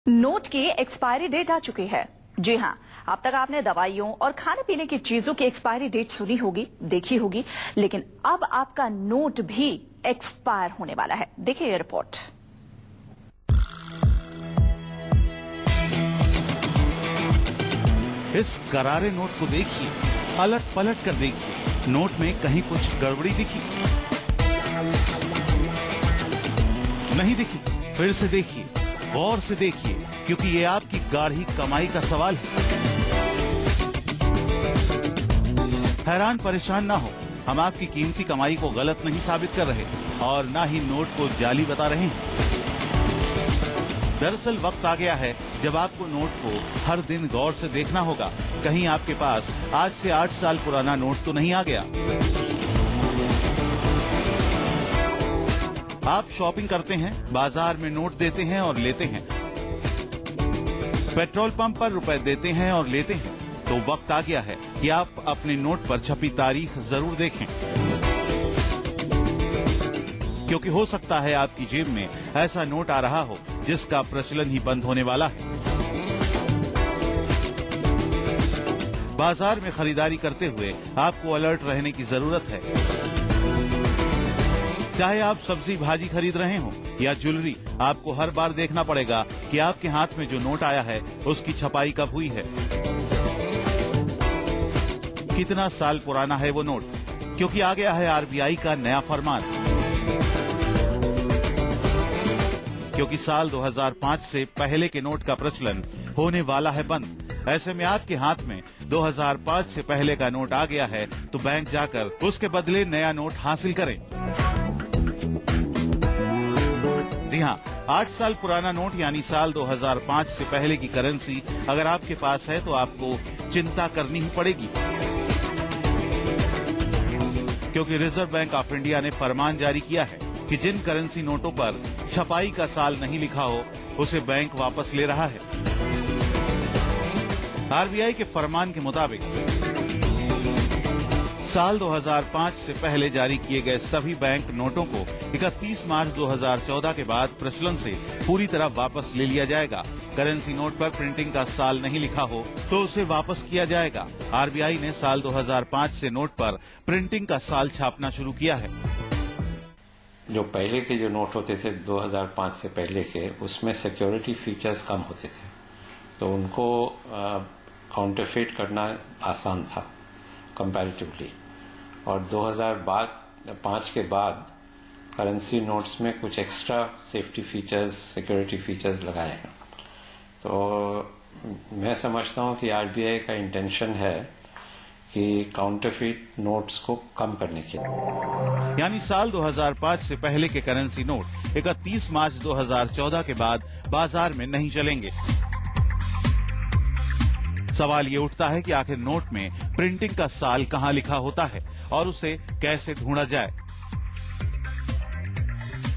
Note की expiry date आ चुकी है। जी हां, अब तक आपने दवाइयों और खाने पीने की चीजों की एक्सपायरी डेट सुनी होगी, देखी होगी, लेकिन अब आपका नोट भी एक्सपायर होने वाला है। देखिए ये रिपोर्ट। इस करारे नोट को देखिए, अलट पलट कर देखिए, नोट में कहीं कुछ गड़बड़ी दिखी? नहीं दिखी? फिर से देखिए, गौर से देखिए, क्योंकि ये आपकी गाढ़ी कमाई का सवाल है। हैरान परेशान ना हो, हम आपकी कीमती कमाई को गलत नहीं साबित कर रहे और ना ही नोट को जाली बता रहे हैं। दरअसल वक्त आ गया है जब आपको नोट को हर दिन गौर से देखना होगा। कहीं आपके पास आज से 8 साल पुराना नोट तो नहीं आ गया। आप शॉपिंग करते हैं, बाजार में नोट देते हैं और लेते हैं, पेट्रोल पंप पर रुपए देते हैं और लेते हैं, तो वक्त आ गया है कि आप अपने नोट पर छपी तारीख जरूर देखें, क्योंकि हो सकता है आपकी जेब में ऐसा नोट आ रहा हो जिसका प्रचलन ही बंद होने वाला है। बाजार में खरीदारी करते हुए आपको अलर्ट रहने की जरूरत है। चाहे आप सब्जी भाजी खरीद रहे हो या ज्वेलरी, आपको हर बार देखना पड़ेगा कि आपके हाथ में जो नोट आया है उसकी छपाई कब हुई है, कितना साल पुराना है वो नोट, क्योंकि आ गया है आरबीआई का नया फरमान। क्योंकि साल 2005 से पहले के नोट का प्रचलन होने वाला है बंद। ऐसे में आपके हाथ में 2005 से पहले का नोट आ गया है तो बैंक जाकर उसके बदले नया नोट हासिल करें। जी हाँ, 8 साल पुराना नोट यानी साल 2005 से पहले की करेंसी अगर आपके पास है तो आपको चिंता करनी ही पड़ेगी, क्योंकि रिजर्व बैंक ऑफ इंडिया ने फरमान जारी किया है कि जिन करेंसी नोटों पर छपाई का साल नहीं लिखा हो उसे बैंक वापस ले रहा है। आरबीआई के फरमान के मुताबिक साल 2005 से पहले जारी किए गए सभी बैंक नोटों को 31 मार्च 2014 के बाद प्रचलन से पूरी तरह वापस ले लिया जाएगा। करेंसी नोट पर प्रिंटिंग का साल नहीं लिखा हो तो उसे वापस किया जाएगा। आरबीआई ने साल 2005 से नोट पर प्रिंटिंग का साल छापना शुरू किया है। जो पहले के जो नोट होते थे 2005 से पहले के, उसमें सिक्योरिटी फीचर्स कम होते थे, तो उनको काउंटरफेट करना आसान था कंपैरेटिवली। और 2005 के बाद करेंसी नोट्स में कुछ extra safety features, security features लगाए हैं। तो मैं समझता हूं कि आरबीआई का इंटेंशन है कि काउंटरफेट नोट्स को कम करने के लिए, यानी साल 2005 से पहले के करेंसी नोट 31 मार्च 2014 के बाद बाजार में नहीं चलेंगे। सवाल ये उठता है कि आखिर नोट में प्रिंटिंग का साल कहां लिखा होता है और उसे कैसे ढूंढा जाए।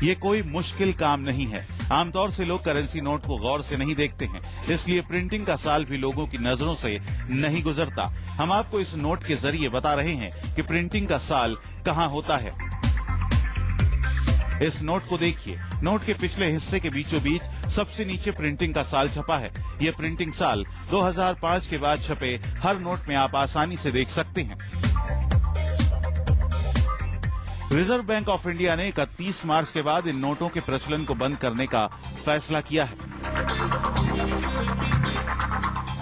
ये कोई मुश्किल काम नहीं है। आमतौर से लोग करेंसी नोट को गौर से नहीं देखते हैं, इसलिए प्रिंटिंग का साल भी लोगों की नजरों से नहीं गुजरता। हम आपको इस नोट के जरिए बता रहे हैं कि प्रिंटिंग का साल कहां होता है। इस नोट को देखिए, नोट के पिछले हिस्से के बीचों बीच सबसे नीचे प्रिंटिंग का साल छपा है। ये प्रिंटिंग साल 2005 के बाद छपे हर नोट में आप आसानी से देख सकते हैं। रिजर्व बैंक ऑफ इंडिया ने 31 मार्च के बाद इन नोटों के प्रचलन को बंद करने का फैसला किया है।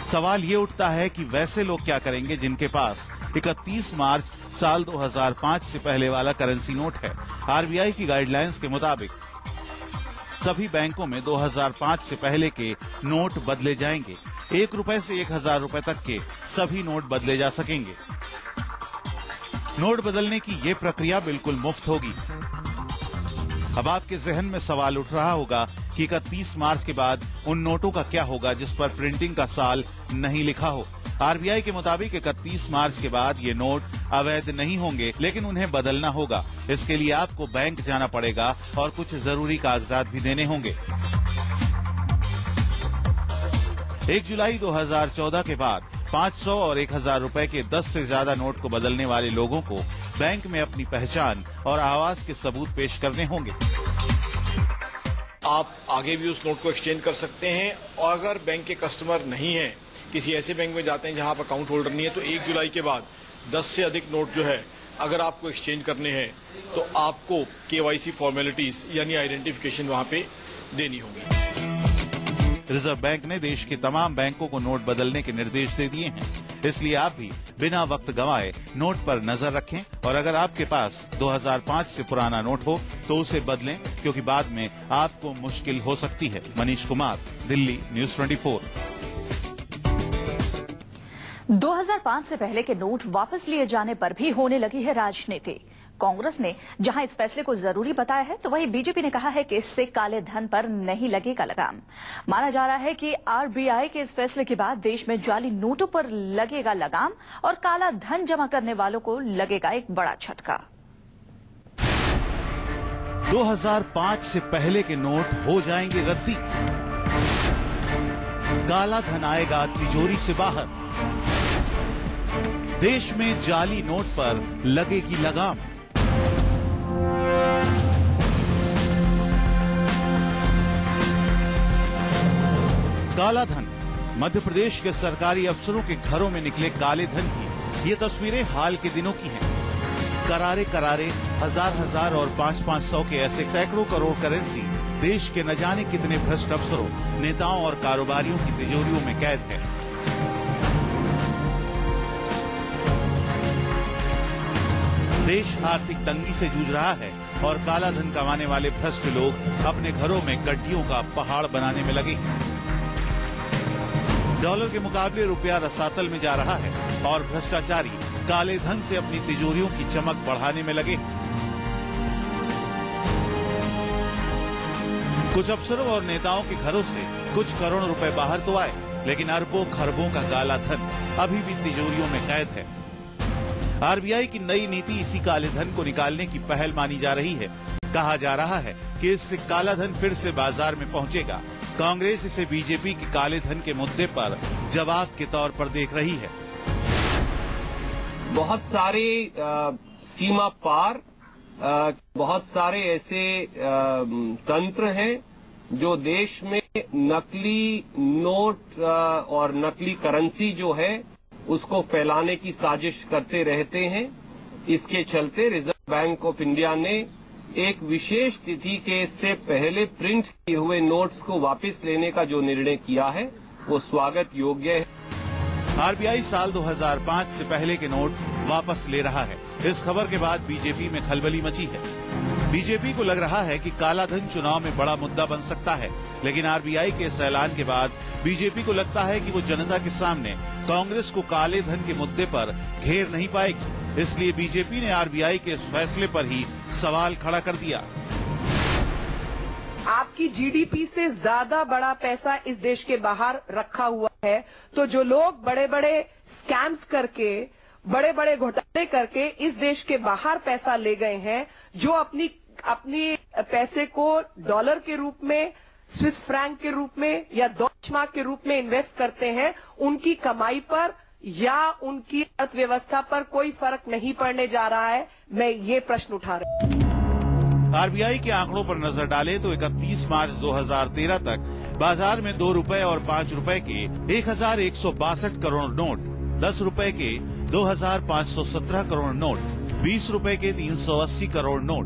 सवाल ये उठता है कि वैसे लोग क्या करेंगे जिनके पास 31 मार्च साल 2005 से पहले वाला करेंसी नोट है। आरबीआई की गाइडलाइंस के मुताबिक सभी बैंकों में 2005 से पहले के नोट बदले जाएंगे। 1 रुपए से 1000 रुपए तक के सभी नोट बदले जा सकेंगे। नोट बदलने की ये प्रक्रिया बिल्कुल मुफ्त होगी। अब आपके जहन में सवाल उठ रहा होगा कि 31 मार्च के बाद उन नोटों का क्या होगा जिस पर प्रिंटिंग का साल नहीं लिखा हो। आरबीआई के मुताबिक 31 मार्च के बाद ये नोट अवैध नहीं होंगे, लेकिन उन्हें बदलना होगा। इसके लिए आपको बैंक जाना पड़ेगा और कुछ जरूरी कागजात भी देने होंगे। 1 जुलाई 2014 के बाद 500 और 1000 रुपए के 10 से ज्यादा नोट को बदलने वाले लोगों को बैंक में अपनी पहचान और आवास के सबूत पेश करने होंगे। आप आगे भी उस नोट को एक्सचेंज कर सकते हैं। और अगर बैंक के कस्टमर नहीं हैं, किसी ऐसे बैंक में जाते हैं जहां आप अकाउंट होल्डर नहीं है, तो 1 जुलाई के बाद 10 से अधिक नोट जो है अगर आपको एक्सचेंज करने हैं तो आपको KYC फॉर्मेलिटीज यानी आइडेंटिफिकेशन वहां पे देनी होगी। रिजर्व बैंक ने देश के तमाम बैंकों को नोट बदलने के निर्देश दे दिए हैं, इसलिए आप भी बिना वक्त गंवाए नोट पर नजर रखें और अगर आपके पास 2005 से पुराना नोट हो तो उसे बदलें, क्योंकि बाद में आपको मुश्किल हो सकती है। मनीष कुमार, दिल्ली, न्यूज़ 24। 2005 से पहले के नोट वापस लिए जाने पर भी होने लगी है राजनीति। कांग्रेस ने जहां इस फैसले को जरूरी बताया है, तो वहीं बीजेपी ने कहा है कि इससे काले धन पर नहीं लगेगा लगाम। माना जा रहा है कि RBI के इस फैसले के बाद देश में जाली नोटों पर लगेगा लगाम और काला धन जमा करने वालों को लगेगा एक बड़ा झटका। 2005 से पहले के नोट हो जाएंगे रद्दी, काला धन आएगा तिजोरी से बाहर, देश में जाली नोट पर लगेगी लगाम। काला धन। मध्य प्रदेश के सरकारी अफसरों के घरों में निकले काले धन की ये तस्वीरें हाल के दिनों की हैं। करारे करारे हजार और 500 के ऐसे सैकड़ों करोड़ करेंसी देश के न जाने कितने भ्रष्ट अफसरों, नेताओं और कारोबारियों की तिजोरियों में कैद है। देश आर्थिक तंगी से जूझ रहा है और काला धन कमाने वाले भ्रष्ट लोग अपने घरों में गड्डियों का पहाड़ बनाने में लगे हैं। डॉलर के मुकाबले रुपया रसातल में जा रहा है और भ्रष्टाचारी काले धन से अपनी तिजोरियों की चमक बढ़ाने में लगे। कुछ अफसरों और नेताओं के घरों से कुछ करोड़ रुपए बाहर तो आए, लेकिन अरबों खरबों का काला धन अभी भी तिजोरियों में कैद है। RBI की नई नीति इसी काले धन को निकालने की पहल मानी जा रही है। कहा जा रहा है कि इससे काला धन फिर से बाजार में पहुंचेगा। कांग्रेस इसे बीजेपी के काले धन के मुद्दे पर जवाब के तौर पर देख रही है। बहुत सारे सीमा पार बहुत सारे ऐसे तंत्र हैं जो देश में नकली नोट और नकली करेंसी जो है उसको फैलाने की साजिश करते रहते हैं। इसके चलते रिजर्व बैंक ऑफ इंडिया ने एक विशेष तिथि के से पहले प्रिंट किए हुए नोट्स को वापस लेने का जो निर्णय किया है वो स्वागत योग्य है। RBI साल 2005 से पहले के नोट वापस ले रहा है। इस खबर के बाद बीजेपी में खलबली मची है। बीजेपी को लग रहा है कि काला धन चुनाव में बड़ा मुद्दा बन सकता है, लेकिन RBI के इस ऐलान के बाद बीजेपी को लगता है कि वो जनता के सामने कांग्रेस को काले धन के मुद्दे पर घेर नहीं पाएगी। इसलिए बीजेपी ने RBI के इस फैसले पर ही सवाल खड़ा कर दिया। आपकी GDP से ज्यादा बड़ा पैसा इस देश के बाहर रखा हुआ है, तो जो लोग बड़े बड़े स्कैम्स करके बड़े बड़े घोटाले करके इस देश के बाहर पैसा ले गए हैं, जो अपनी पैसे को डॉलर के रूप में, स्विस फ्रैंक के रूप में या डॉच मार्क के रूप में इन्वेस्ट करते हैं, उनकी कमाई पर या उनकी अर्थव्यवस्था पर कोई फर्क नहीं पड़ने जा रहा है। मैं ये प्रश्न उठा रही हूं। RBI के आंकड़ों पर नजर डालें तो 31 मार्च 2013 तक बाजार में 2 रुपए और 5 रुपए के 1162 करोड़ नोट, 10 रुपए के 2517 करोड़ नोट, 20 रुपए के 380 करोड़ नोट,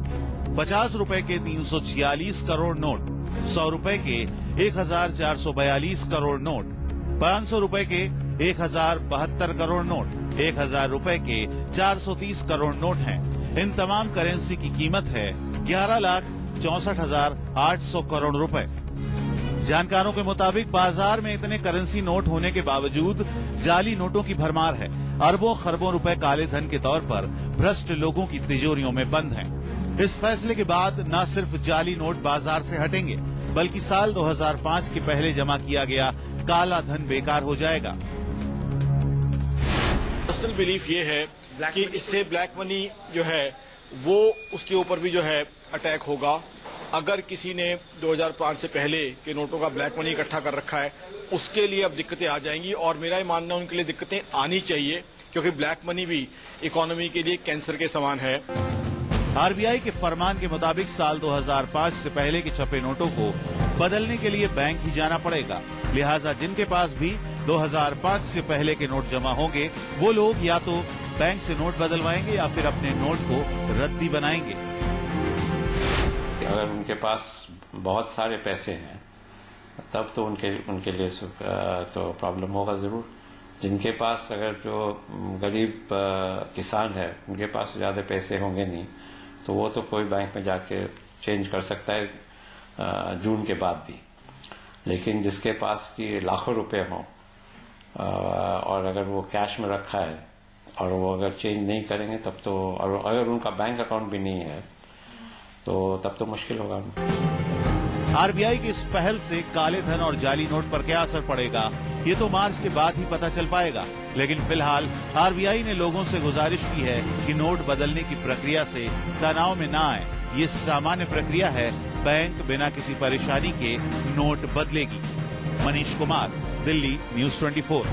50 रुपए के 346 करोड़ नोट, 100 रुपए के 1442 करोड़ नोट, 500 रुपए के 1072 करोड़ नोट, 1000 रुपए के 430 करोड़ नोट हैं। इन तमाम करेंसी की कीमत है 11,64,800 करोड़ रुपए। जानकारों के मुताबिक बाजार में इतने करेंसी नोट होने के बावजूद जाली नोटों की भरमार है। अरबों खरबों रुपए काले धन के तौर पर भ्रष्ट लोगों की तिजोरियों में बंद हैं। इस फैसले के बाद न सिर्फ जाली नोट बाजार से हटेंगे, बल्कि साल 2005 के पहले जमा किया गया काला धन बेकार हो जाएगा। पर्सनल बिलीफ ये है कि इससे ब्लैक मनी जो है वो उसके ऊपर भी जो है अटैक होगा। अगर किसी ने 2005 से पहले के नोटों का ब्लैक मनी इकट्ठा कर रखा है, उसके लिए अब दिक्कतें आ जाएंगी और मेरा ये मानना उनके लिए दिक्कतें आनी चाहिए, क्योंकि ब्लैक मनी भी इकोनॉमी के लिए कैंसर के समान है। आरबीआई के फरमान के मुताबिक साल 2005 से पहले के छपे नोटों को बदलने के लिए बैंक ही जाना पड़ेगा। लिहाजा जिनके पास भी 2005 से पहले के नोट जमा होंगे वो लोग या तो बैंक से नोट बदलवाएंगे या फिर अपने नोट को रद्दी बनाएंगे। अगर उनके पास बहुत सारे पैसे हैं तब तो उनके लिए तो प्रॉब्लम होगा जरूर। जिनके पास अगर जो गरीब किसान है उनके पास ज्यादा पैसे होंगे नहीं तो वो तो कोई बैंक में जाके चेंज कर सकता है जून के बाद भी। लेकिन जिसके पास की लाखों रुपए हों और अगर वो कैश में रखा है और वो अगर चेंज नहीं करेंगे तब तो, और अगर उनका बैंक अकाउंट भी नहीं है तो तब तो मुश्किल होगा। आरबीआई की इस पहल से काले धन और जाली नोट पर क्या असर पड़ेगा ये तो मार्च के बाद ही पता चल पाएगा। लेकिन फिलहाल आरबीआई ने लोगों से गुजारिश की है कि नोट बदलने की प्रक्रिया से तनाव में ना आए। ये सामान्य प्रक्रिया है, बैंक बिना किसी परेशानी के नोट बदलेगी। मनीष कुमार, दिल्ली, न्यूज़ 24।